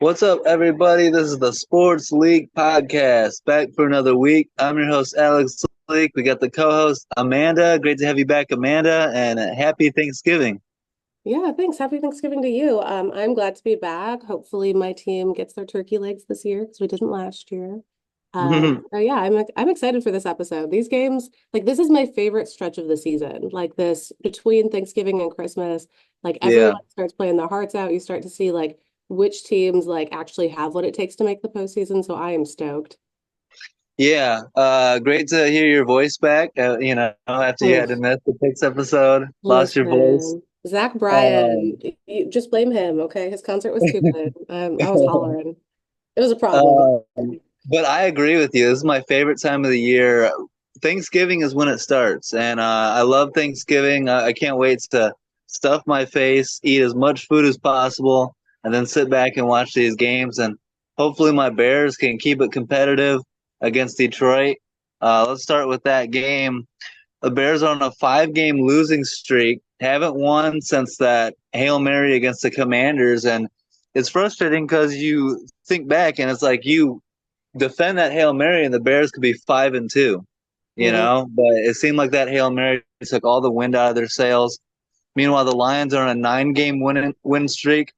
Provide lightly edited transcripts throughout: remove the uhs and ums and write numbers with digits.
What's up, everybody? This is the Sports League Podcast, back for another week. I'm your host, Alex Leak. We got the co-host, Amanda. Great to have you back, Amanda, and happy Thanksgiving. Yeah, thanks. Happy Thanksgiving to you. I'm glad to be back. Hopefully, my team gets their turkey legs this year because we didn't last year. Yeah, I'm excited for this episode. These games, like this is my favorite stretch of the season. Like this between Thanksgiving and Christmas, like Yeah, everyone starts playing their hearts out. You start to see like which teams like actually have what it takes to make the postseason. So I am stoked. yeah. Great to hear your voice back. After you had to Oof. miss the picks episode, lost your voice. Listen, Zach Um, Bryan, you just blame him, okay? His concert was too good. I was hollering. It was a problem, but um, but I agree with you. This is my favorite time of the year. Thanksgiving is when it starts, and I love Thanksgiving. I can't wait to stuff my face, eat as much food as possible, and then sit back and watch these games. And hopefully, my Bears can keep it competitive against Detroit. Let's start with that game. The Bears are on a five-game losing streak. Haven't won since that Hail Mary against the Commanders, and it's frustrating because you think back and it's like you defend that Hail Mary and the Bears could be 5-2, Mhm. but it seemed like that Hail Mary took all the wind out of their sails. Meanwhile, the Lions are on a nine-game win streak,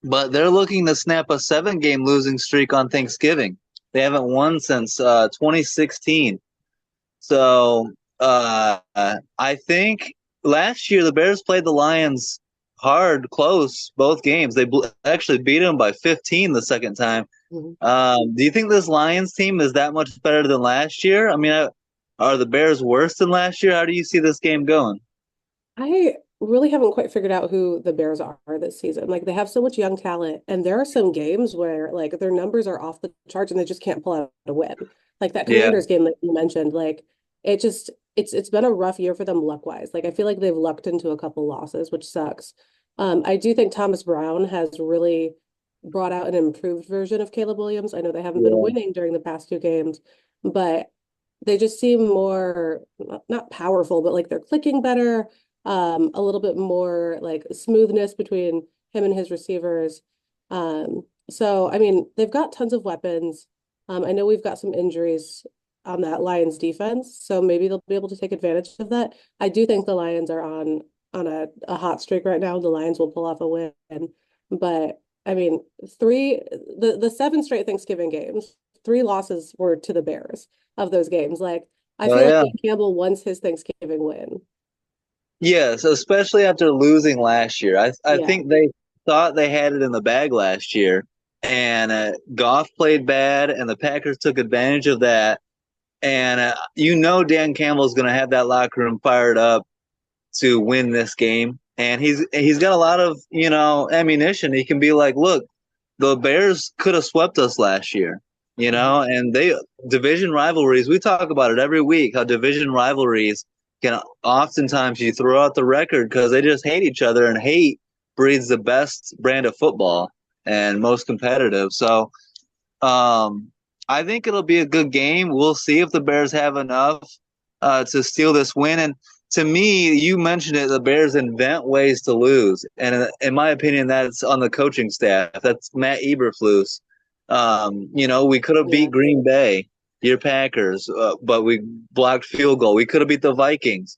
but they're looking to snap a seven-game losing streak on Thanksgiving. They haven't won since 2016. So I think last year the Bears played the Lions hard, close, both games. They actually beat them by 15 the second time. Mhm. Do you think this Lions team is that much better than last year? I mean, are the Bears worse than last year? How do you see this game going? I really haven't quite figured out who the Bears are this season. Like they have so much young talent, and there are some games where like their numbers are off the charts and they just can't pull out a win. Like that Yeah, Commanders game that you mentioned, like it just it's been a rough year for them luck wise. Like I feel like they've lucked into a couple losses, which sucks. I do think Thomas Brown has really brought out an improved version of Caleb Williams. I know they haven't been yeah, winning during the past two games, but they just seem more not powerful, but like they're clicking better, a little bit more like smoothness between him and his receivers. So I mean, they've got tons of weapons. I know we've got some injuries on that Lions defense, so maybe they'll be able to take advantage of that. I do think the Lions are on a hot streak right now. The Lions will pull off a win, but I mean, the seven straight Thanksgiving games, three losses were to the Bears of those games. Like I oh feel like yeah, Dan Campbell wants his Thanksgiving win. yes. Especially after losing last year, I Yeah. think they thought they had it in the bag last year, and Goff played bad, and the Packers took advantage of that. And Dan Campbell's going to have that locker room fired up to win this game. And he's got a lot of ammunition. He can be like, look, the Bears could have swept us last year, and they division rivalries. We talk about it every week how division rivalries can oftentimes you throw out the record because they just hate each other, and hate breeds the best brand of football and most competitive. So I think it'll be a good game. We'll see if the Bears have enough to steal this win. And to me, you mentioned it, the Bears invent ways to lose. And in my opinion, that's on the coaching staff. That's Matt Eberflus. We could have beat Yeah. Green Bay, your Packers, but we blocked field goal. We could have beat the Vikings,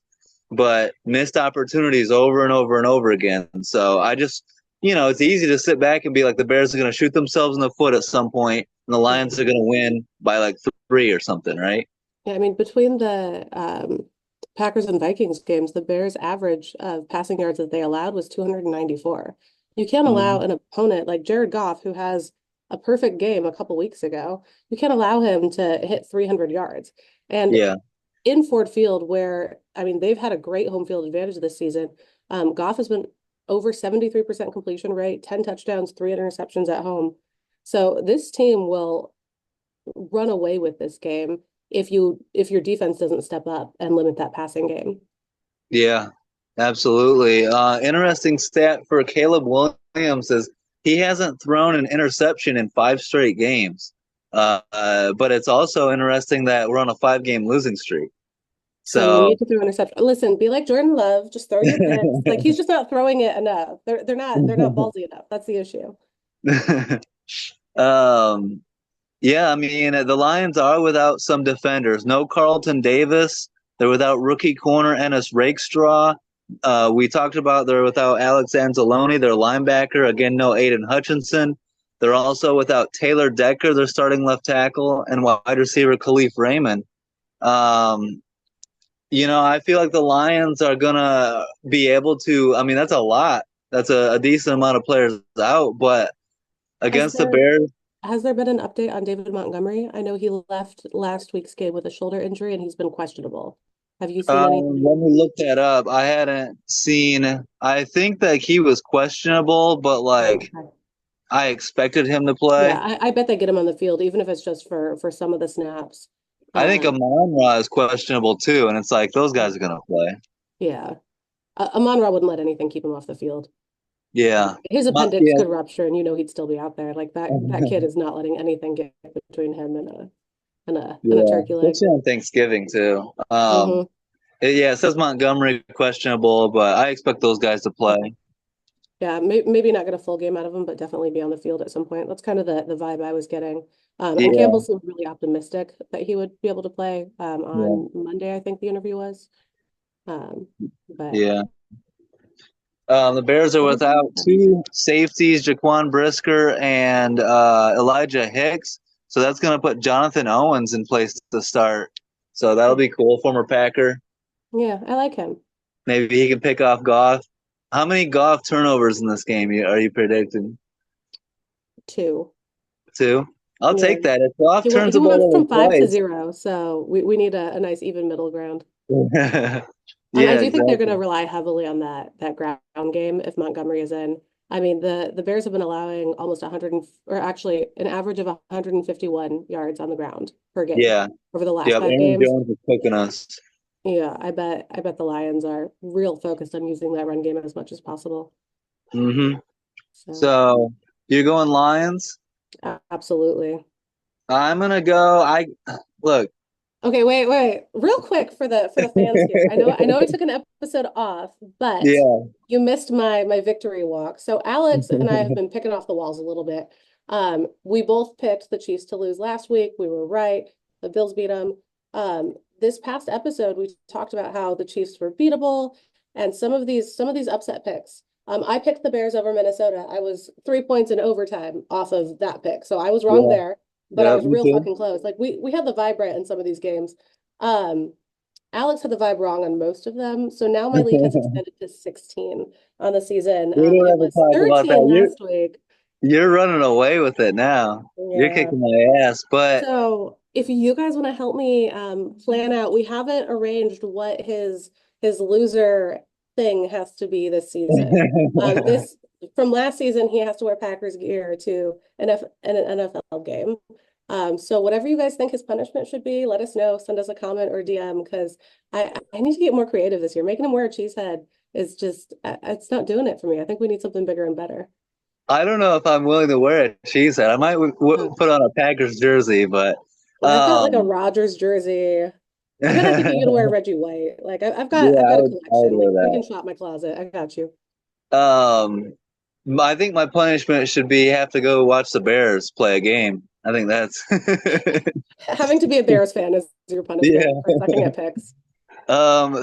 but missed opportunities over and over and over again. So it's easy to sit back and be like the Bears are going to shoot themselves in the foot at some point, and the Lions are Mhm. going to win by like three or something, right? Yeah, I mean, between the Packers and Vikings games, the Bears' average of passing yards that they allowed was 294. You can't allow Mhm. an opponent like Jared Goff, who has a perfect game a couple weeks ago, you can't allow him to hit 300 yards. And Yeah, in Ford Field, where I mean, they've had a great home field advantage this season, Goff has been over 73% completion rate, 10 touchdowns, three interceptions at home. So this team will run away with this game if your defense doesn't step up and limit that passing game. yeah, absolutely. Interesting stat for Caleb Williams is he hasn't thrown an interception in five straight games. But it's also interesting that we're on a five-game losing streak. So you So need to throw interception. Listen, be like Jordan Love, just throw your picks. Like he's just not throwing it enough. They're not ballsy enough. That's the issue. Um, yeah, I mean, the Lions are without some defenders. No Carlton Davis. They're without rookie corner Ennis Rakestraw. We talked about they're without Alex Anzalone, their linebacker. Again, no Aiden Hutchinson. They're also without Taylor Decker, their starting left tackle, and wide receiver Khalif Raymond. Um, I feel like the Lions are gonna be able to. I mean, that's a lot. That's a decent amount of players out, but Has against the there Bears, has there been an update on David Montgomery? I know he left last week's game with a shoulder injury and he's been questionable. Have you seen anything? let me look that up. I hadn't seen. I think that he was questionable, but Oh, like okay. I expected him to Yeah, play. I bet they get him on the field, even if it's just for some of the snaps. I think Um, Amon-Ra is questionable too, and it's like those guys are gonna play. yeah. Amon-Ra wouldn't let anything keep him off the field. Yeah, His appendix Yeah. could rupture, and he'd still be out there. Like that kid is not letting anything get between him and a Yeah, turkey leg. especially on Thanksgiving too. Hmm. Yeah, it says Montgomery questionable, but I expect those guys to play. Yeah, maybe not get a full game out of him, but definitely be on the field at some point. That's kind of the vibe I was getting. And Yeah, Campbell seemed really optimistic that he would be able to play yeah, on Monday, I think the interview was. Um, but yeah. The Bears are everything without two safeties, Jaquan Brisker and Elijah Hicks. So that's going to put Jonathan Owens in place to start. So that'll be cool. Former Packer. yeah, I like him Maybe he can pick off Goff. How many Goff turnovers in this game are you predicting? too. Two. I'll Yeah. take that. If Goff turns He the went ball from over 5 to 0, so we need a nice even middle ground. twice. I Yeah, do think they're going to exactly. rely heavily on that ground game if Montgomery is in. I mean, the Bears have been allowing almost 100 or actually an average of 151 yards on the ground per game Yeah. over the last Yep. five Aaron games. Jones is cooking us. Yeah, I bet the Lions are real focused on using that run game as much as possible. Hmm. So, So you're going Lions? absolutely. I'm gonna go. I look. Okay, wait. Real quick for the fans here. I know I took an episode off, but Yeah. you missed my victory walk. So Alex and I have been picking off the walls a little bit. We both picked the Chiefs to lose last week. We were right. The Bills beat them. This past episode we talked about how the Chiefs were beatable and some of these upset picks. I picked the Bears over Minnesota. I was 3 points in overtime off of that pick. So I was wrong Yeah. there, but I Yeah. was Me real too. fucking close. Like we had the vibe right in some of these games. Um, Alex had the vibe wrong on most of them. So now my lead has We extended to 16 on the season. don't It have to was talk about 13 that. last week. You're running away with it now. You're Yeah. kicking my ass. But So if you guys want to help me plan out, we haven't arranged what his loser thing has to be this season. This from last season, he has to wear Packers gear to an NFL game. So whatever you guys think his punishment should be, let us know. Send us a comment or DM because I need to get more creative this year. Making him wear a cheese head is just it's not doing it for me. I think we need something bigger and better. I don't know if I'm willing to wear a cheese head. I might put on a Packers jersey, but I've got like a um, Rodgers jersey. I bet I could get you to wear Reggie White. Like I've got yeah, I've got a I would collection. We wear can shop my closet. I got you. that. I think my punishment should be have to go watch the Bears play a game. I think that's Having to be a Bears fan is your punishment yeah. for sucking at picks.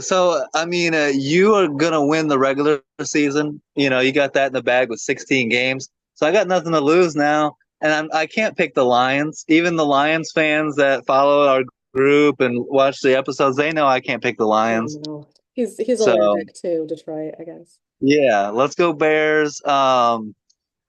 So I mean, you are gonna win the regular season. You got that in the bag with 16 games. So I got nothing to lose now, and I can't pick the Lions. Even the Lions fans that follow our group and watch the episodes, they know I can't pick the Oh Lions. no. He's So allergic to Detroit, I guess. yeah, let's go Bears.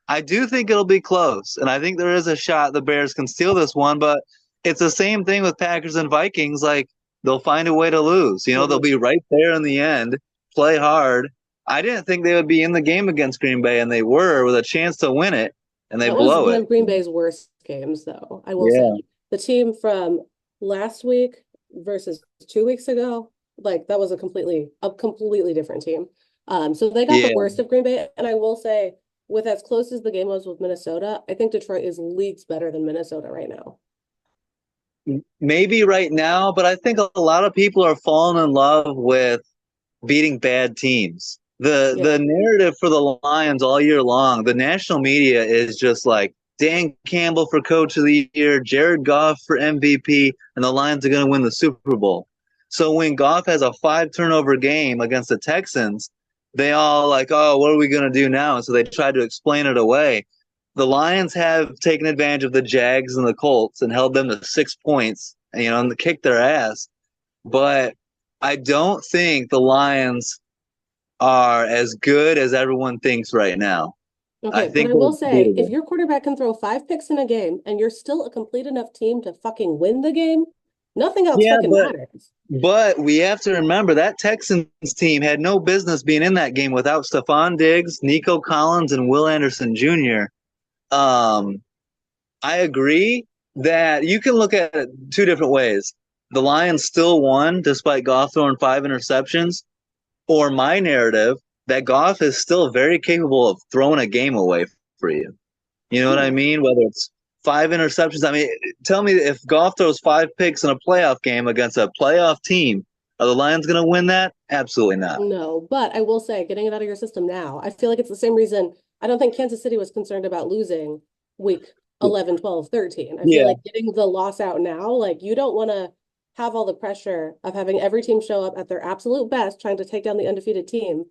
I do think it'll be close, and I think there is a shot the Bears can steal this one, but it's the same thing with Packers and Vikings. Like they'll find a way to lose. They'll Mhm. be right there in the end, play hard. I didn't think they would be in the game against Green Bay, and they were with a chance to win it, and they That was blow one it. of Green Bay's worst games, though. I will say, Yeah, like, the team from last week versus 2 weeks ago, like that was a completely different team. So they got the yeah. worst of Green Bay, and I will say, with as close as the game was with Minnesota, I think Detroit is leagues better than Minnesota right now. Maybe right now, but I think a lot of people are falling in love with beating bad teams. The Yeah. the narrative for the Lions all year long, the national media is just like Dan Campbell for Coach of the Year, Jared Goff for MVP, and the Lions are going to win the Super Bowl. So when Goff has a 5 turnover game against the Texans, they all like, oh, what are we going to do now? And so they tried to explain it away. The Lions have taken advantage of the Jags and the Colts and held them to 6 points, and kicked their ass. But I don't think the Lions are as good as everyone thinks right now. I Okay, but think I they're will say, if beatable. your quarterback can throw 5 picks in a game and you're still a complete enough team to fucking win the game, nothing else Yeah, fucking matters. but we have to remember that Texans team had no business being in that game without Stephon Diggs, Nico Collins, and Will Anderson Jr. Um, I agree that you can look at it 2 different ways. The Lions still won despite Goff throwing 5 interceptions, or my narrative that Goff is still very capable of throwing a game away for you. You know what I Yeah. mean? Whether it's 5 interceptions. I mean, tell me if Goff throws 5 picks in a playoff game against a playoff team, are the Lions going to win that? Absolutely not. No, but I will say, getting it out of your system now, I feel like it's the same reason I don't think Kansas City was concerned about losing week 11, 12, 13. I feel Yeah. like getting the loss out now, like you don't want to have all the pressure of having every team show up at their absolute best trying to take down the undefeated team.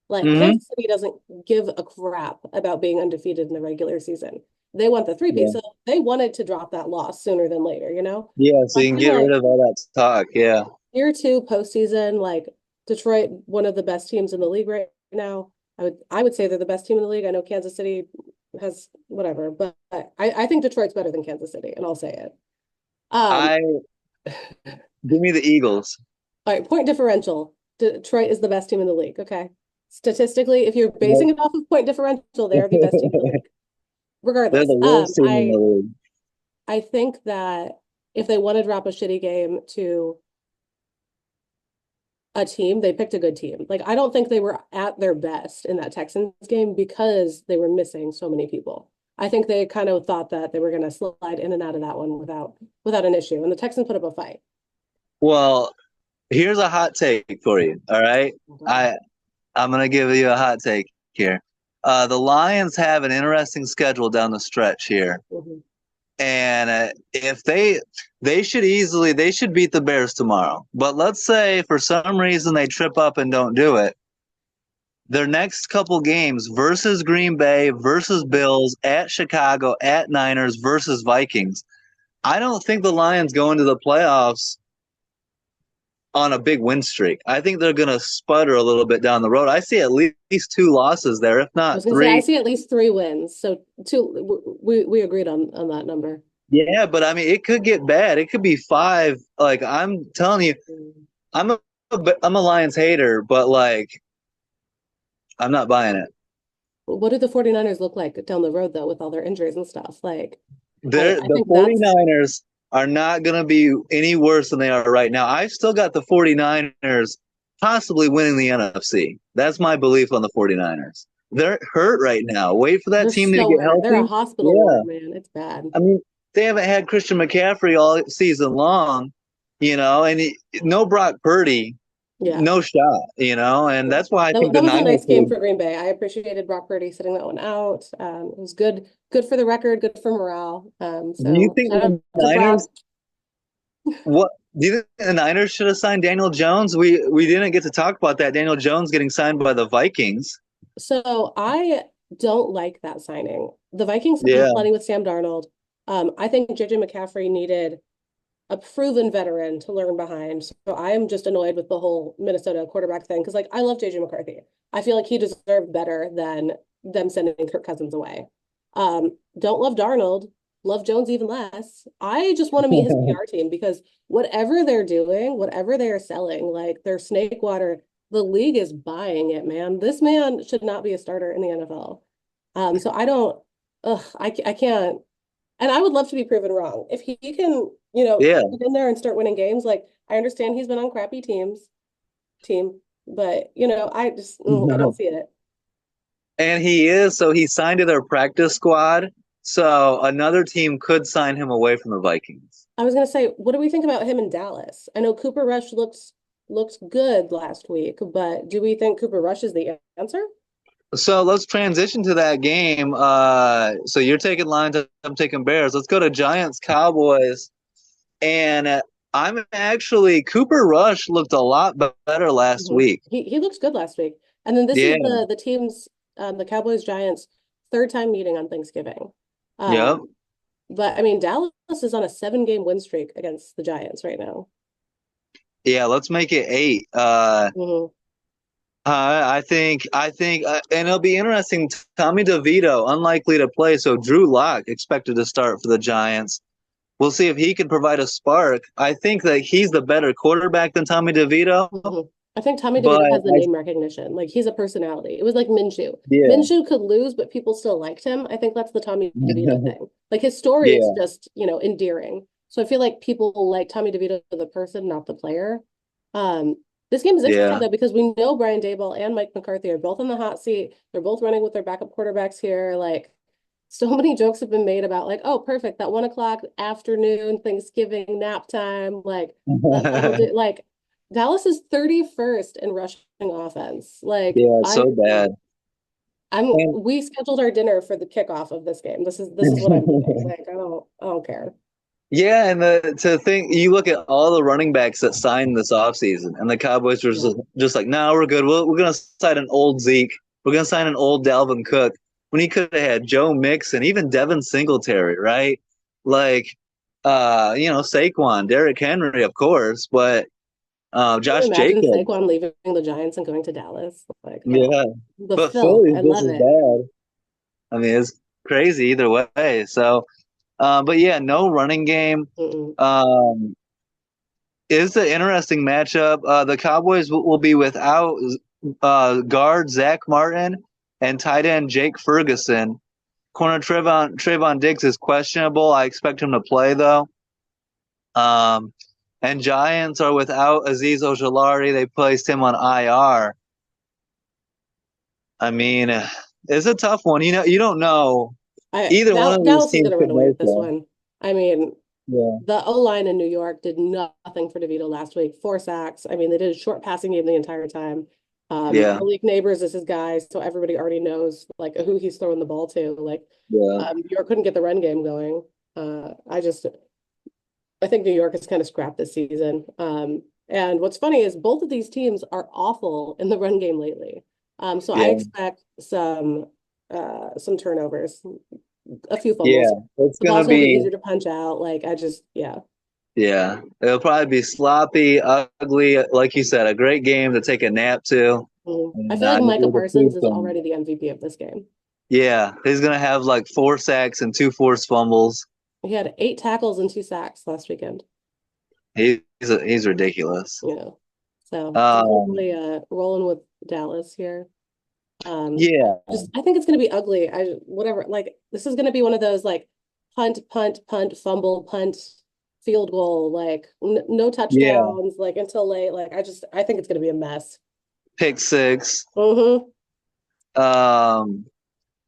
Like Mm-hmm. Kansas City doesn't give a crap about being undefeated in the regular season. They want the three-peat. Yeah. So they wanted to drop that loss sooner than later, you know? Yeah. So I you can feel get rid like of all that talk. Yeah. year 2 postseason, like Detroit, one of the best teams in the league right now. I would say they're the best team in the league. I know Kansas City has whatever, but I think Detroit's better than Kansas City, and I'll say it. Um, I Give me the Eagles. all right, point differential. Detroit is the best team in the league. Okay. Statistically, if you're Nope. basing it off of point differential, they are the best team in the league. They're Regardless, the worst team in the league. I think that if they want to drop a shitty game to a team, they picked a good team. Like I don't think they were at their best in that Texans game because they were missing so many people. I think they kind of thought that they were going to slide in and out of that one without an issue. And the Texans put up a fight. Well, here's a hot take for you. All right. I I'm gonna give you a hot take here. The Lions have an interesting schedule down the stretch here. Mhm. And if they should beat the Bears tomorrow. But let's say for some reason they trip up and don't do it. Their next couple games versus Green Bay, versus Bills, at Chicago, at Niners, versus Vikings. I don't think the Lions go into the playoffs on a big win streak. I think they're going to sputter a little bit down the road. I see at least 2 losses there, if I not was going to say I three. see at least 3 wins. So two, we agreed on that number. Yeah, but I mean, it could get bad. It could be 5. Like I'm telling you, Mm. I'm a I'm a Lions hater, but like I'm not buying it. What do the 49ers look like down the road though with all their injuries and stuff? Like I The think that's 49ers are not going to be any worse than they are right now. I've still got the 49ers possibly winning the NFC. That's my belief on the 49ers. They're hurt right now. Wait for that they're team to so get hurt. They're a healthy. hospital Yeah. ward, man. It's bad. I mean, they haven't had Christian McCaffrey all season long, and no Brock Purdy, Yeah. no shot, and Yeah. that's why I think That the was a Niners nice game would. for Green Bay. I appreciated Brock Purdy sitting that one out. It was good for the record, good for morale. Do you So think shout out the to Brock. Niners? What do you think the Niners should have signed Daniel Jones? We didn't get to talk about that. Daniel Jones getting signed by the Vikings. So I don't like that signing. The Vikings have done Yeah. plenty with Sam Darnold. I think JJ McCaffrey needed a proven veteran to learn behind. So I am just annoyed with the whole Minnesota quarterback thing because like I love JJ McCarthy. I feel like he deserved better than them sending Kirk Cousins away. Don't love Darnold, love Jones even less. I just want to meet his PR team because whatever they're doing, whatever they are selling, like their snake water, the league is buying it, man. This man should not be a starter in the NFL. So I don't, I can't. And I would love to be proven wrong. If he can, Yeah. get in there and start winning games, like I understand he's been on crappy team, but I don't see it. And he is, so he signed to their practice squad. So another team could sign him away from the Vikings. I was gonna say, what do we think about him in Dallas? I know Cooper Rush looked good last week, but do we think Cooper Rush is the answer? So let's transition to that game. So you're taking Lions, I'm taking Bears. Let's go to Giants Cowboys. And I'm actually Cooper Rush looked a lot better last Mhm. week. He looks good last week. And then this is Yeah. the team's the Cowboys Giants third time meeting on Thanksgiving. Yep. But I mean Dallas is on a 7 game win streak against the Giants right now. Yeah. Let's make it 8. Hmm. I think, and it'll be interesting. Tommy DeVito unlikely to play, so Drew Lock expected to start for the Giants. We'll see if he can provide a spark. I think that he's the better quarterback than Tommy DeVito, Hmm. I think Tommy but DeVito has the name recognition. Like he's a personality. It was like Minshew. yeah, Minshew could lose, but people still liked him. I think that's the Tommy DeVito thing. Like his story is yeah, just, endearing. So I feel like people like Tommy DeVito the person, not the player. Um, this game is interesting yeah. though because we know Brian Daboll and Mike McCarthy are both in the hot seat. They're both running with their backup quarterbacks here. Like so many jokes have been made about like, oh, perfect, that 1 o'clock afternoon Thanksgiving nap time, like that'll do. Like Dallas is 31st in rushing offense. Like Yeah, so bad. And we scheduled our dinner for the kickoff of this game. This is what I'm doing. Like I don't care. yeah, and to think you look at all the running backs that signed this offseason, and the Cowboys were Yeah. just like, no, we're good. We're gonna sign an old Zeke. We're gonna sign an old Dalvin Cook. When he could have had Joe Mixon, even Devin Singletary, right? Like, Saquon, Derrick Henry, of course, but Can you Josh imagine Jacobs, Saquon leaving the Giants and going to Dallas? Like, oh, yeah. the But filth. Philly's I just love as it. bad. I mean, it's crazy either way. So, but yeah, no running game. Mm-mm. Um, is an interesting matchup. The Cowboys will be without guard Zach Martin and tight end Jake Ferguson. Corner Trayvon Diggs is questionable. I expect him to play though. Um, and Giants are without Aziz Ojolari. They placed him on IR. I mean, it's a tough one. You don't know. Either one of these Dallas is teams going to could run away make with this it. one. I mean, Yeah, the O-line in New York did nothing for DeVito last week. 4 sacks. I mean, they did a short passing game the entire time. yeah, Malik Neighbors is his guy, so everybody already knows like who he's throwing the ball to. Like, yeah, New York couldn't get the run game going. I think New York has kind of scrapped this season. And what's funny is both of these teams are awful in the run game lately. So I yeah, expect some turnovers, a few yeah. fumbles. It's The gonna balls will be be easier to punch out. Like I just, yeah. Yeah, it'll probably be sloppy, ugly. Like you said, a great game to take a nap to. Mhm. I And feel like Micah you'll Parsons defeat is them. already the MVP of this game. Yeah, he's gonna have like 4 sacks and 2 forced fumbles. He had 8 tackles and 2 sacks last weekend. He's ridiculous. You know, so Um, definitely rolling with Dallas here. yeah, I think it's going to be ugly. Whatever. Like this is going to be one of those like punt, punt, punt, fumble, punt, field goal. Like no yeah. touchdowns. Like until late. Like I think it's going to be a mess. Pick six. Hmm. Um,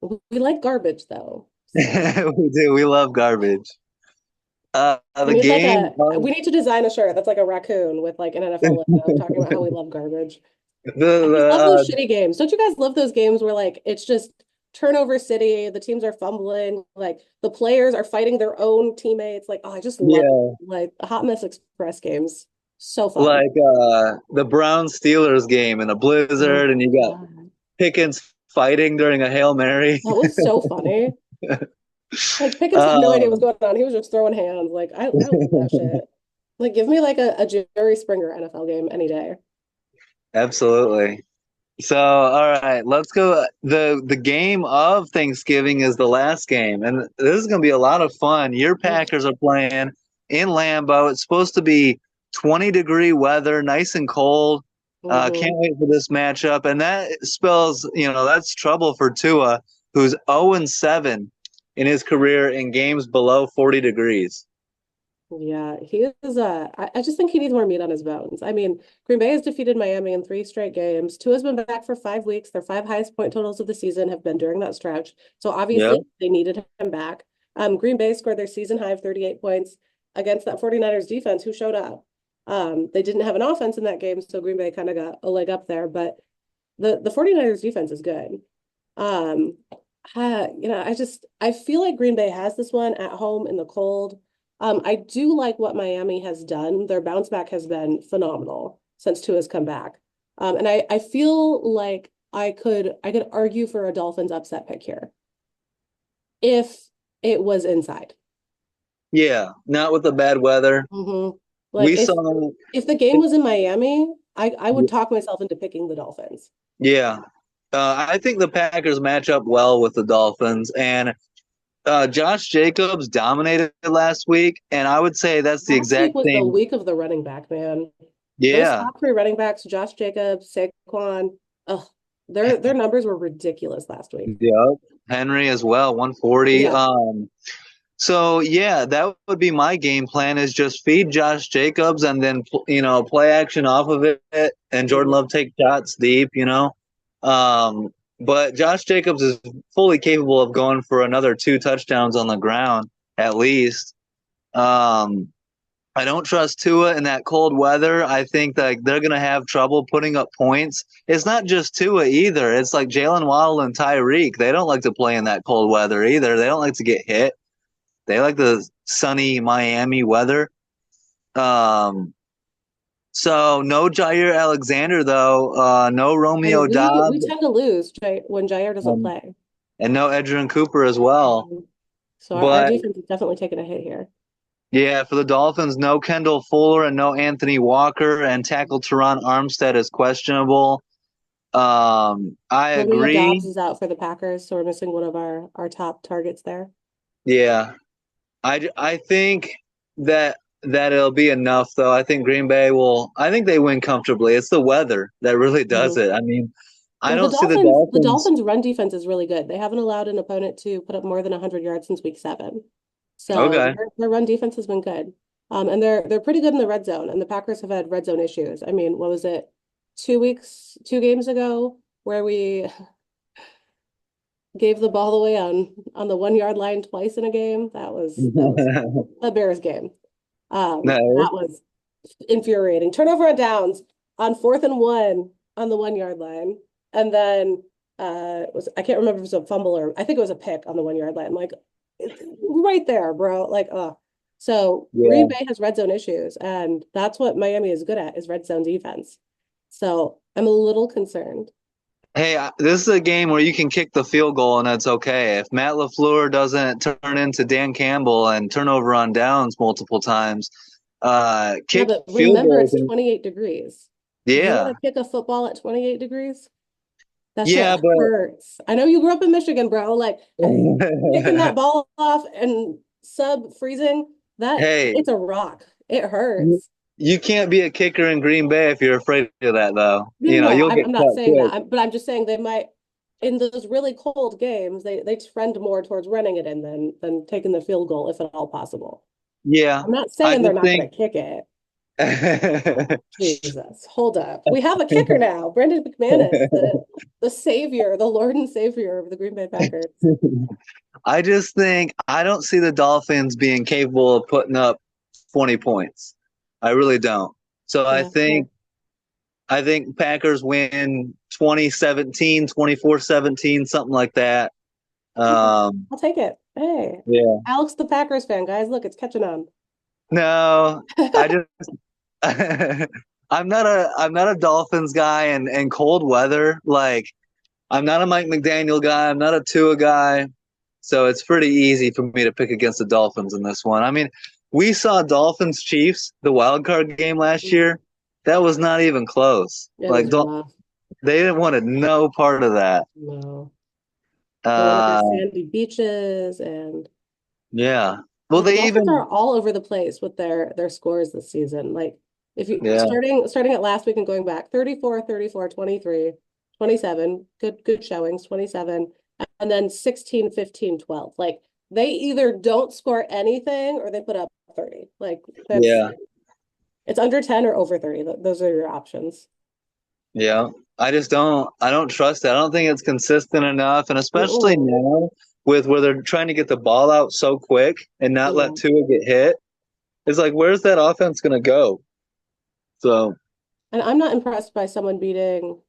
We like garbage though. So we do. We love garbage. we The need like game a of we need to design a shirt that's like a raccoon with like an NFL logo talking about how we love garbage. I just love those the shitty games. Don't you guys love those games where like it's just turnover city, the teams are fumbling, like the players are fighting their own teammates. Like, oh, I just love yeah, like Hot Mess Express games. So fun. like the Brown Steelers game in a Oh blizzard, and you my got God. Pickens fighting during a Hail Mary. That was so funny. Like Pickens had no idea what's Um, going on. He was just throwing hands. Like I love that shit. Like give me like a Jerry Springer NFL game any day. absolutely. So, all right, let's go. The game of Thanksgiving is the last game, and this is going to be a lot of fun. Your Packers are playing in Lambeau. It's supposed to be 20-degree weather, nice and cold. Can't Mm-hmm. wait for this matchup, and that spells, that's trouble for Tua, who's 0-7 in his career in games below 40 degrees. Yeah, he is I just think he needs more meat on his bones. I mean, Green Bay has defeated Miami in 3 straight games. Tua's been back for 5 weeks. Their 5 highest point totals of the season have been during that stretch. So Yeah, obviously they needed him back. Green Bay scored their season high of 38 points against that 49ers defense who showed up. They didn't have an offense in that game, so Green Bay kind of got a leg up there, but the 49ers defense is good. Um, I feel like Green Bay has this one at home in the cold. I do like what Miami has done. Their bounce back has been phenomenal since Tua's come back. And I feel like I could argue for a Dolphins upset pick here if it was inside. Yeah, not with the bad weather. Hmm. Like We saw, if the game was in Miami, I would talk myself into picking the Dolphins. yeah. I think the Packers match up well with the Dolphins, and Josh Jacobs dominated last week, and I would say that's the Last week exact was the same. week of the running back, man. Those Yeah, top three running backs, Josh Jacobs, Saquon, oh, their numbers were ridiculous last week. yeah. Henry as well, 140. Yeah. So yeah, that would be my game plan is just feed Josh Jacobs and then play action off of it and Jordan Mhm. Love take shots deep. But Josh Jacobs is fully capable of going for another 2 touchdowns on the ground at least. Um, I don't trust Tua in that cold weather. I think that they're going to have trouble putting up points. It's not just Tua either. It's like Jalen Waddle and Tyreek. They don't like to play in that cold weather either. They don't like to get hit. They like the sunny Miami weather. Um, so no Jair Alexander though. No And Romeo we Dobbs, tend to lose when Jair doesn't um, play. and no Edgerrin Cooper as well. Mhm. So our But defense is definitely taking a hit here. yeah, for the Dolphins, no Kendall Fuller and no Anthony Walker, and tackle Teron Armstead is questionable. I Romeo Dobbs agree. is out for the Packers, so we're missing one of our top targets there. Yeah, I think that it'll be enough though. I think Green Bay will. I think they win comfortably. It's the weather that really does Mhm. it. I mean, I Well, the don't see the Dolphins, the Dolphins. Dolphins' run defense is really good. They haven't allowed an opponent to put up more than 100 yards since week 7. So Okay. their run defense has been good. And they're pretty good in the red zone. And the Packers have had red zone issues. I mean, what was it? 2 games ago where we gave the ball away on the 1 yard line twice in a game. That was a Bears game. No. That was infuriating. Turnover on downs on 4th and 1 on the 1 yard line. And then I can't remember if it was a fumble or I think it was a pick on the 1 yard line. I'm like, it's right there, bro. Like, so Green Yeah. Bay has red zone issues, and that's what Miami is good at is red zone defense. So I'm a little concerned. Hey, this is a game where you can kick the field goal and it's okay. If Matt LaFleur doesn't turn into Dan Campbell and turn over on downs multiple times, Yeah, kick but field remember goals. it's 28 degrees. You want Yeah. to kick a football at 28 degrees? That shit Yeah, but hurts. I know you grew up in Michigan, bro. Like kicking that ball off and sub freezing, that hey, it's a rock. It you hurts. you can't be a kicker in Green Bay if you're afraid of that, though. No, no, no. You'll I'm, get I'm not cut saying quick. that. But I'm just saying they might, in those really cold games, they trend more towards running it in than taking the field goal if at all possible. Yeah, I'm not I saying they're just not going think. to kick it. Jesus, hold up. We have a kicker now, Brendan McManus, the savior, the Lord and savior of the Green Bay Packers. I just think I don't see the Dolphins being capable of putting up 20 points. I really don't. So I Yeah, fair. think I think Packers win 2017, 24-17, something like that. Okay, Um, I'll take it. Hey, yeah. Alex, the Packers fan, guys, look, it's catching on. No, I just I'm not a Dolphins guy and cold weather. Like I'm not a Mike McDaniel guy. I'm not a Tua guy. So it's pretty easy for me to pick against the Dolphins in this one. I mean, we saw Dolphins Chiefs, the wild card game last year. That was not even close. It Like was rough. they didn't want no part of that. No, they wanted their Uh, sandy beaches, and yeah. Well, but the they Dolphins even are all over the place with their scores this season. Like if you yeah starting at last week and going back 34, 34, 23, 27, good showings, 27, and then 16, 15, 12. Like they either don't score anything or they put up 30. Like that's yeah it's under 10 or over 30. Those are your options. yeah. I don't trust it. I don't think it's consistent enough, and especially Mm-mm. now with where they're trying to get the ball out so quick and not let Yeah. Tua get hit. It's like where's that offense gonna go? So And I'm not impressed by someone beating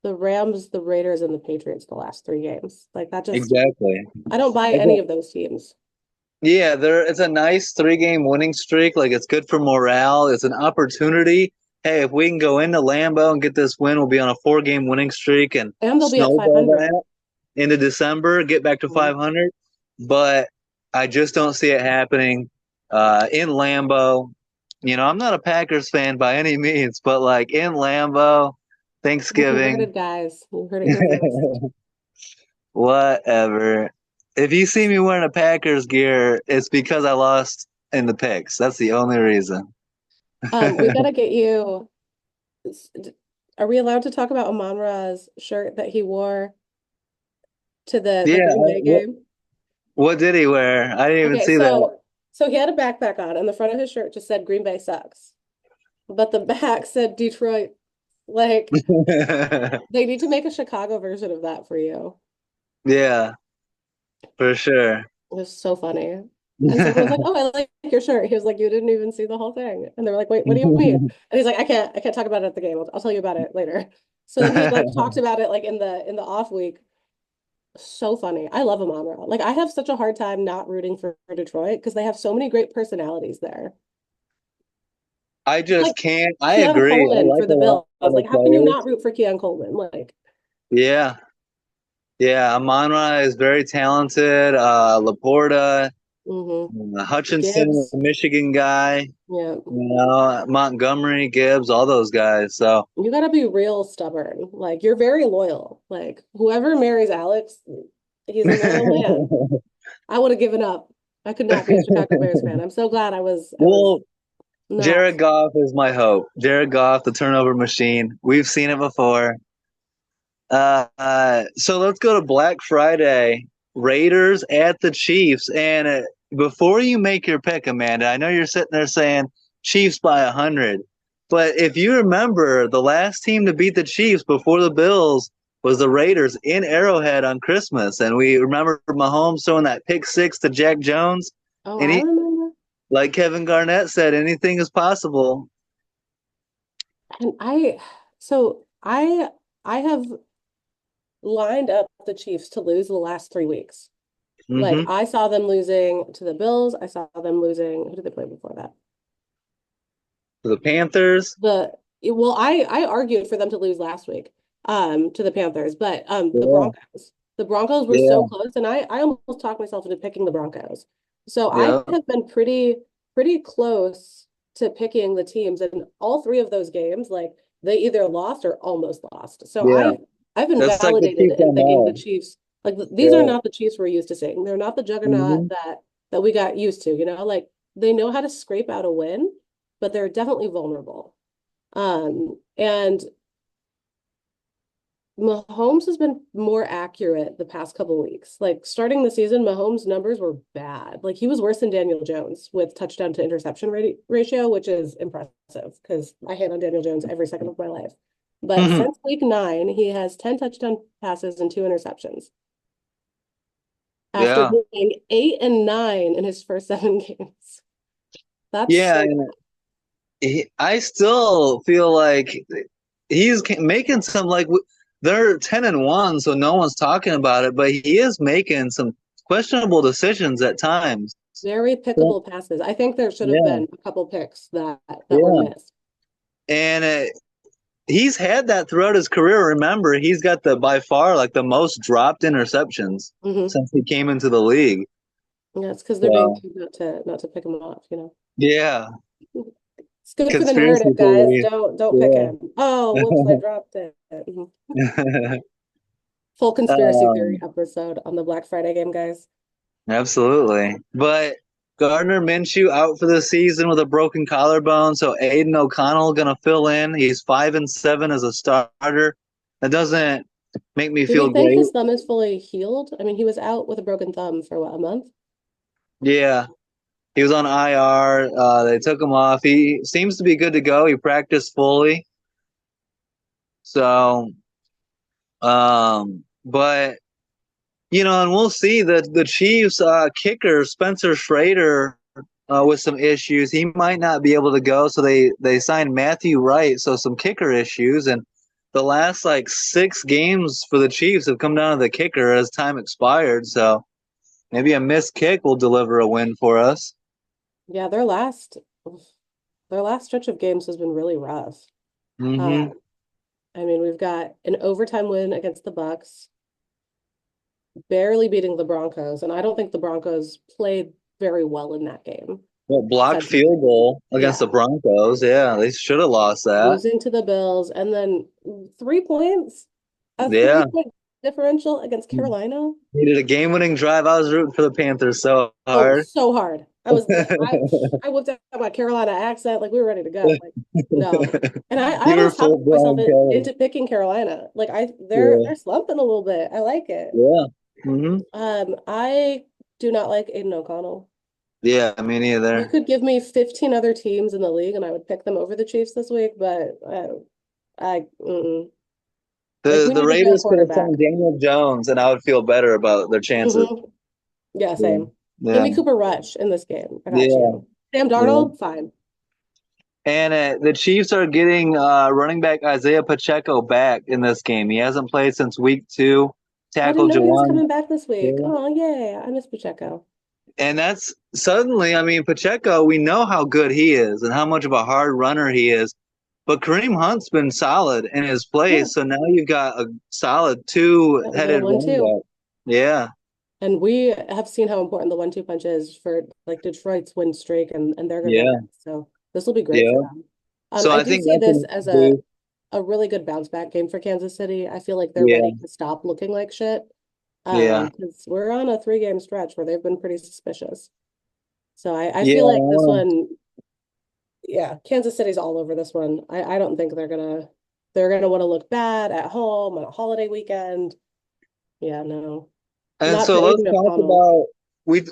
the Rams, the Raiders, and the Patriots the last three games. Like that just Exactly. I don't buy any of those teams. Yeah, it's a nice 3 game winning streak. Like it's good for morale. It's an opportunity. Hey, if we can go into Lambeau and get this win, we'll be on a 4 game winning streak and And they'll be at snowball 500. that into December, get back to Mhm. 500. But I just don't see it happening in Lambeau. I'm not a Packers fan by any means, but like in Lambeau, You heard Thanksgiving, it, guys. You heard it here first. whatever. If you see me wearing a Packers gear, it's because I lost in the picks. That's the only reason. We gotta get you. Are we allowed to talk about Amon-Ra's shirt that he wore to the Yeah. Green Bay game? What did he wear? I didn't even Okay, see that. so he had a backpack on, and the front of his shirt just said Green Bay sucks, but the back said Detroit. Like they need to make a Chicago version of that for you. Yeah, for sure. It was so funny. And someone was like, "Oh, I like your shirt." He was like, "You didn't even see the whole thing." And they were like, "Wait, what do you mean?" And he's like, I can't talk about it at the game. I'll tell you about it later." So then he like talked about it like in the off week. So funny. I love Amon-Ra. Like I have such a hard time not rooting for Detroit because they have so many great personalities there. I Like just can't. I Keon agree. I Coleman like for a the lot Bills. of the Like, how can you not players. root for Keon Coleman? Like, Yeah. Yeah. Amon-Ra is very talented. Laporta, hmm Hutchinson, Gibbs. the Michigan guy, Yeah. Montgomery, Gibbs, all those guys. So, You gotta be real stubborn. Like, you're very loyal. Like, whoever marries Alex, he's a loyal man. I would have given up. I could not be a Chicago Bears fan. I'm so glad I was well, not. Jared Goff is my hope. Jared Goff, the turnover machine. We've seen it before. So let's go to Black Friday. Raiders at the Chiefs. And before you make your pick, Amanda, I know you're sitting there saying Chiefs by 100. But if you remember, the last team to beat the Chiefs before the Bills was the Raiders in Arrowhead on Christmas. And we remember Mahomes throwing that pick six to Jack Jones. Oh, And I he, remember. like Kevin Garnett said, anything is possible. And I have lined up the Chiefs to lose the last 3 weeks. Like Hmm. I saw them losing to the Bills. I saw them losing. Who did they play before that? The Panthers. I argued for them to lose last week to the Panthers, but the Yeah. Broncos. The Broncos were so Yeah. close, and I almost talked myself into picking the Broncos. So I Yeah. have been pretty close to picking the teams, and all three of those games, like they either lost or almost lost. So Yeah. I've been That's like the validated Chiefs in thinking the MO. Chiefs, like these are Yeah. not the Chiefs we're used to seeing. They're not the juggernaut Hmm. that we got used to, like they know how to scrape out a win, but they're definitely vulnerable. And Mahomes has been more accurate the past couple of weeks. Like starting the season, Mahomes' numbers were bad. Like he was worse than Daniel Jones with touchdown to interception ratio, which is impressive because I hate on Daniel Jones every second of my life. But since week 9, he has 10 touchdown passes and 2 interceptions after Yeah. being 8 and 9 in his first 7 games. That's Yeah. so And I still feel like he's making some like they're 10-1, so no one's talking about it, but he is making some questionable decisions at times. very Yeah. pickable passes. I think there should have Yeah. been a couple picks that were Yeah. missed. And he's had that throughout his career. Remember, he's got the by far like the most dropped interceptions Hmm. since he came into the league. Yeah, it's because they're being So told not to pick him off. yeah, It's good for the conspiracy narrative, guys. theory. Don't pick him. Oh, whoops, I dropped it. Mhm. Yeah. Full conspiracy theory um, episode on the Black Friday game, guys. Absolutely. But Gardner Minshew out for the season with a broken collarbone, so Aiden O'Connell gonna fill in. He's 5-7 as a starter. That doesn't make me Do we feel think great. his thumb is fully healed? I mean, he was out with a broken thumb for what, a month? Yeah, he was on IR. They took him off. He seems to be good to go. He practiced fully. So, but and we'll see that the Chiefs kicker Spencer Schrader with some issues. He might not be able to go, so they signed Matthew Wright. So some kicker issues, and the last like 6 games for the Chiefs have come down to the kicker as time expired. So maybe a missed kick will deliver a win for us. Yeah, their last stretch of games has been really rough. Hmm. Um, I mean, we've got an overtime win against the Bucks, barely beating the Broncos, and I don't think the Broncos played very well in that game Well, blocked field defensively. goal against the Yeah, Broncos. Yeah, they should have lost that. losing to the Bills, and then 3 points, a Yeah. 3 point differential against Carolina. Needed a game-winning drive. I was rooting for the Panthers so Oh, hard. so hard. I whipped out my Carolina accent, like we were ready to go. Like, no. And I You were almost full talked myself Brian Kelly. into picking Carolina. Like they're Yeah. slumping a little bit. I like it. Yeah. Hmm. I do not like Aiden O'Connell. Yeah, me You neither. could give me 15 other teams in the league and I would pick them over the Chiefs this week, but like The we the need a real Raiders could have quarterback. signed Daniel Jones, and I would feel better about their chances. Hmm. Yeah, Yeah. same. Give Yeah. me Cooper Rush in this game. I got Yeah. you. Sam Yeah. Darnold, fine. And the Chiefs are getting running back Isaiah Pacheco back in this game. He hasn't played since week 2. I didn't Tackle know he was Jawan. coming back this week. Yeah. Oh, yeah, I miss Pacheco. And that's suddenly, I mean, Pacheco, we know how good he is and how much of a hard runner he is. But Kareem Hunt's been solid in his Yeah, place. So now you've got a solid yeah, we got a two-headed running 1-2. back. Yeah. And we have seen how important the 1-2 punch is for like Detroit's win streak, and they're gonna go Yeah. next. So this will be great for Yeah. them. So I I do think see that's this a as boost. a really good bounce back game for Kansas City. I feel like they're Yeah. ready to stop looking like shit. Yeah. Because we're on a 3 game stretch where they've been pretty suspicious. So I Yeah. feel like this one, yeah, Kansas City's all over this one. I don't think they're gonna want to look bad at home on a holiday weekend. Yeah, no. And Not to so let's Aiden talk O'Connell. about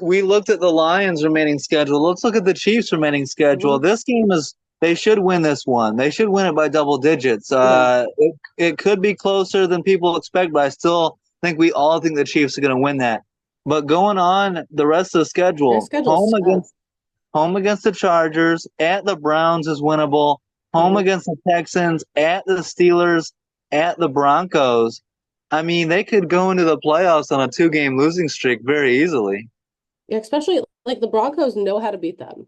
we looked at the Lions remaining schedule. Let's look at the Chiefs remaining schedule. Hmm. This game is they should win this one. They should win it by double digits. Yeah. It could be closer than people expect, but I still think we all think the Chiefs are going to win that. But going on the rest of the Their schedule, schedule's tough. home against the Chargers, at the Browns is winnable, home Hmm. against the Texans, at the Steelers, at the Broncos. I mean, they could go into the playoffs on a 2 game losing streak very easily. Yeah, especially like the Broncos know how to beat them.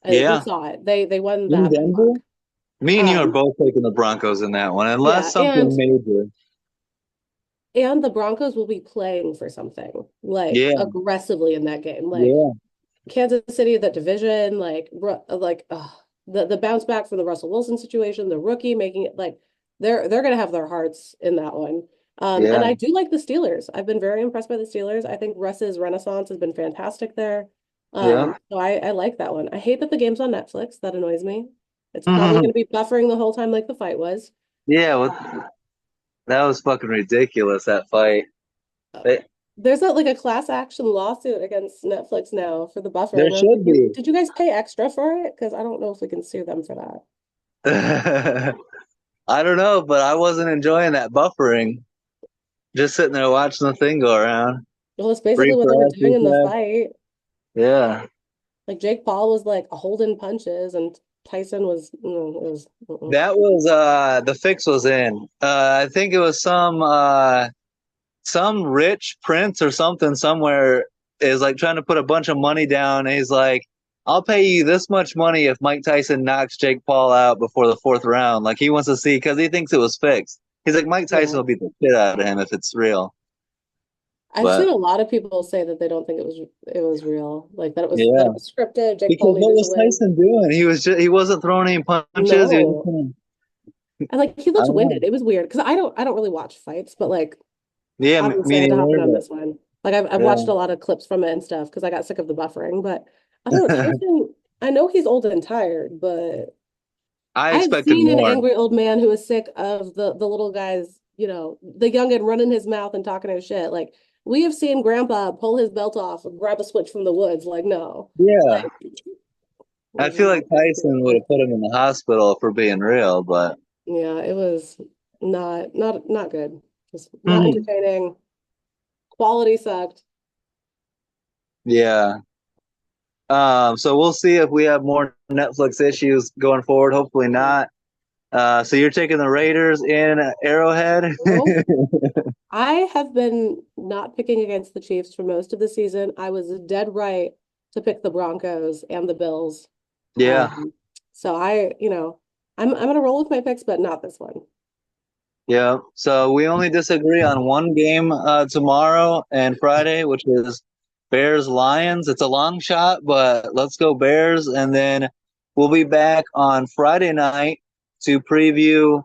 We Yeah. saw it. They won In that by Denver, luck. me and you are Um, both taking the Broncos in that one, unless yeah, something major. and the Broncos will be playing for something like Yeah. aggressively in that game. Like Yeah. Kansas City, that division, the bounce back from the Russell Wilson situation, the rookie making it like they're gonna have their hearts in that one. And Yeah. I do like the Steelers. I've been very impressed by the Steelers. I think Russ's renaissance has been fantastic there. Yeah. So I like that one. I hate that the game's on Netflix. That annoys me. It's probably gonna be buffering the whole time like the fight was. Yeah. That was fucking ridiculous, that fight. They, There's like a class action lawsuit against Netflix now for the there buffering. I was like, should be. did you guys pay extra for it? Because I don't know if we can sue them for that. I don't know, but I wasn't enjoying that buffering. Just sitting there watching the thing go around. Well, it's basically what they were Refresh, doing in the refresh. fight. Yeah. Like Jake Paul was like holding punches, and Tyson was, it was. That was the fix was in. I think it was some rich prince or something somewhere is like trying to put a bunch of money down. And he's like, I'll pay you this much money if Mike Tyson knocks Jake Paul out before the 4th round. Like he wants to see because he thinks it was fixed. He's like, Mike Tyson Yeah. will beat the shit out of him if it's real. I've seen But a lot of people say that they don't think it was real, like that yeah, it was scripted. Jake Paul because what needed to was win. Tyson doing? He wasn't throwing any punches. He was just No. kind And like he of, I looked don't know. winded. It was weird because I don't really watch fights, but like Yeah, obviously me it had to happen on neither. this one. Like I've But watched a lot of clips from it and stuff because I got sick of the buffering. But I don't know, Tyson, I know he's old and tired, but I I've expected seen an more. angry old man who is sick of the little guys, the youngin running his mouth and talking his shit. Like we have seen Grandpa pull his belt off and grab a switch from the woods. Like no, Yeah, like I feel like Tyson would have put him in the hospital for being real, but yeah, it was not good. Just not entertaining. Quality sucked. yeah. So we'll see if we have more Netflix issues going forward. Hopefully not. So you're taking the Raiders in Arrowhead? Nope. I have been not picking against the Chiefs for most of the season. I was dead right to pick the Broncos and the Bills. Yeah, Um, so I'm gonna roll with my picks, but not this one. yeah. So we only disagree on one game tomorrow and Friday, which is Bears Lions. It's a long shot, but let's go Bears, and then we'll be back on Friday night to preview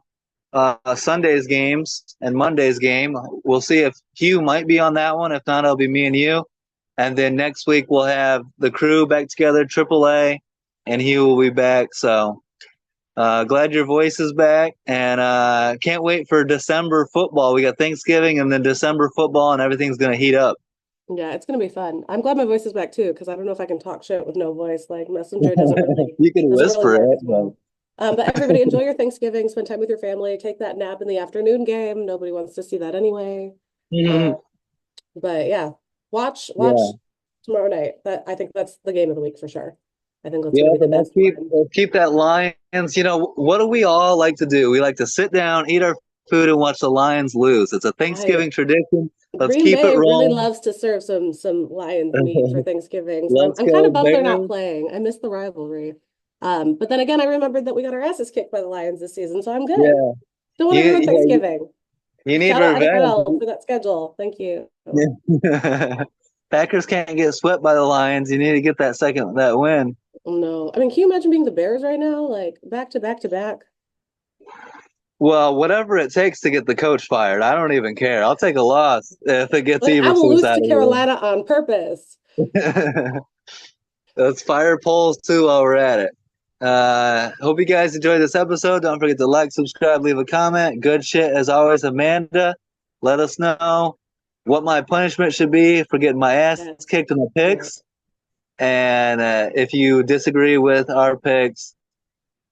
Sunday's games and Monday's game. We'll see if Hugh might be on that one. If not, it'll be me and you. And then next week we'll have the crew back together, AAA, and Hugh will be back. So glad your voice is back, and can't wait for December football. We got Thanksgiving and then December football, and everything's gonna heat up. Yeah, it's gonna be fun. I'm glad my voice is back too, because I don't know if I can talk shit with no voice. Like Messenger You can doesn't really whisper work it, as but well. But everybody enjoy your Thanksgiving, spend time with your family, take that nap in the afternoon game. Nobody wants to see that anyway. Uh, but yeah, watch yeah. tomorrow night. That I think that's the game of the week for sure. I think that's Yeah, gonna be the and best one. let's keep that Lions. What do we all like to do? We like to sit down, eat our food, and watch the Lions lose. It's a I Thanksgiving tradition. Let's Green keep it Bay really rolling. loves to serve some Lions meat for Thanksgiving. So I'm Let's I'm kind go of bummed they're not Bears. playing. I miss the rivalry. But then again, I remembered that we got our asses kicked by the Lions this season, so I'm good. Yeah, Don't want to ruin yeah, Thanksgiving. you need Shout out revenge. NFL for that schedule. Thank you. Yeah. Packers can't get swept by the Lions. You need to get that win. No, I mean, can you imagine being the Bears right now? Like back to back to back. Well, whatever it takes to get the coach fired, I don't even care. I'll take a loss if it gets Like I will Eberflus lose out to of Carolina on purpose. here. Let's fire polls too while we're at it. Hope you guys enjoyed this episode. Don't forget to like, subscribe, leave a comment. Good shit as always, Amanda. Let us know what my punishment should be for getting my ass Yeah, kicked in the yeah. picks. And if you disagree with our picks,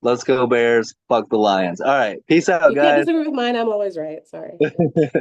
let's go Bears. Fuck the Lions. All right. Peace out, You can't guys. disagree with mine. I'm always right. Sorry.